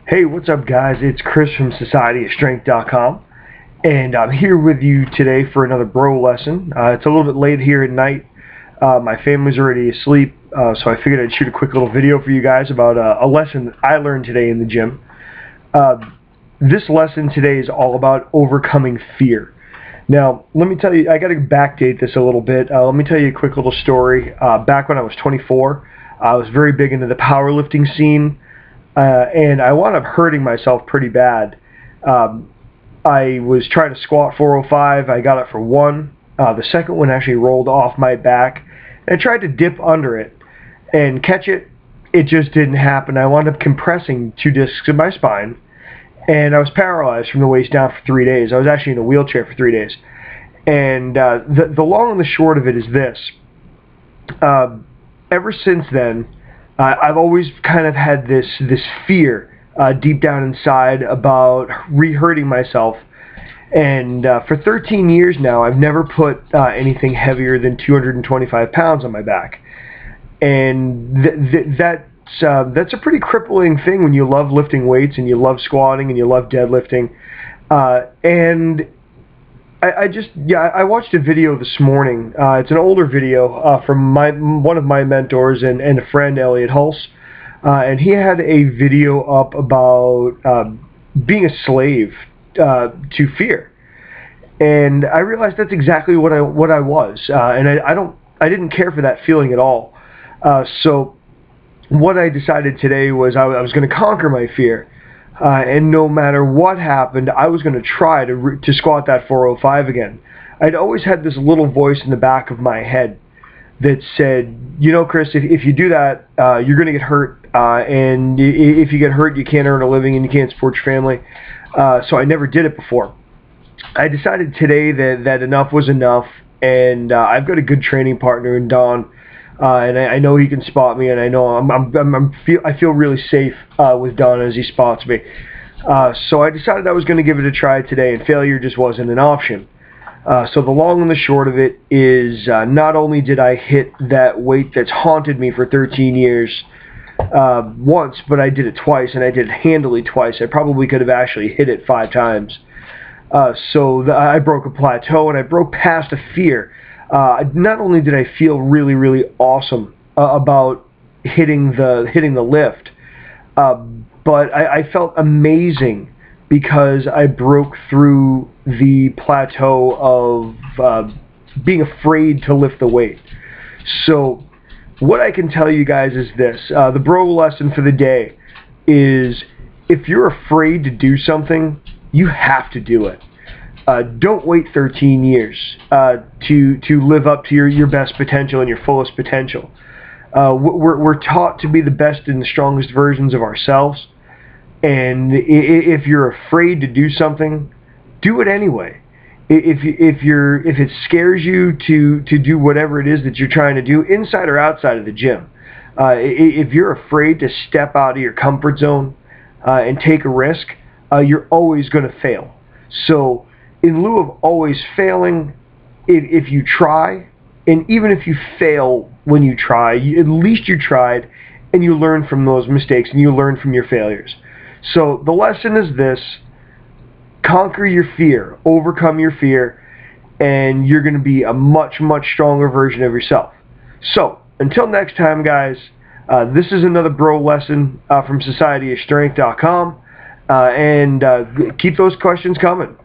Hey, what's up, guys? It's Chris from SocietyOfStrength.com, and I'm here with you today for another bro lesson. It's a little bit late here at night. My family's already asleep, so I figured I'd shoot a quick little video for you guys about a lesson that I learned today in the gym. This lesson today is all about overcoming fear. Now, let me tell you, I got to backdate this a little bit. Let me tell you a quick little story. Back when I was 24, I was very big into the powerlifting scene. And I wound up hurting myself pretty bad. I was trying to squat 405. I got it for one. The second one actually rolled off my back. And I tried to dip under it and catch it. It just didn't happen. I wound up compressing 2 discs in my spine, and I was paralyzed from the waist down for 3 days. I was actually in a wheelchair for 3 days. And the long and the short of it is this. Ever since then, I've always kind of had this fear deep down inside about re-hurting myself. And for 13 years now, I've never put anything heavier than 225 pounds on my back. And that's a pretty crippling thing when you love lifting weights and you love squatting and you love deadlifting. And I watched a video this morning. It's an older video from one of my mentors and a friend, Elliot Hulse. And he had a video up about being a slave to fear. And I realized that's exactly what I was. And I didn't care for that feeling at all. So what I decided today was I was going to conquer my fear. And no matter what happened, I was going to try to squat that 405 again. I'd always had this little voice in the back of my head that said, you know, Chris, if you do that, you're going to get hurt. And if you get hurt, you can't earn a living and you can't support your family. So I never did it before. I decided today that enough was enough. And I've got a good training partner in Don. And I know he can spot me, and I know I feel really safe with Don as he spots me. So I decided I was going to give it a try today, and failure just wasn't an option. So the long and the short of it is, not only did I hit that weight that's haunted me for 13 years once, but I did it twice, and I did it handily twice. I probably could have actually hit it 5 times. I broke a plateau, and I broke past a fear. Not only did I feel really, really awesome about hitting the lift, but I felt amazing because I broke through the plateau of being afraid to lift the weight. So what I can tell you guys is this. The bro lesson for the day is, if you're afraid to do something, you have to do it. Don't wait 13 years to live up to your best potential and your fullest potential. We're taught to be the best and the strongest versions of ourselves, and if you're afraid to do something, do it anyway. If it scares you to do whatever it is that you're trying to do, inside or outside of the gym, if you're afraid to step out of your comfort zone and take a risk, you're always going to fail. So in lieu of always failing, if you try, and even if you fail when you try, at least you tried, and you learn from those mistakes, and you learn from your failures. So the lesson is this: conquer your fear, overcome your fear, and you're going to be a much, much stronger version of yourself. So until next time, guys, this is another bro lesson from SocietyOfStrength.com, and keep those questions coming.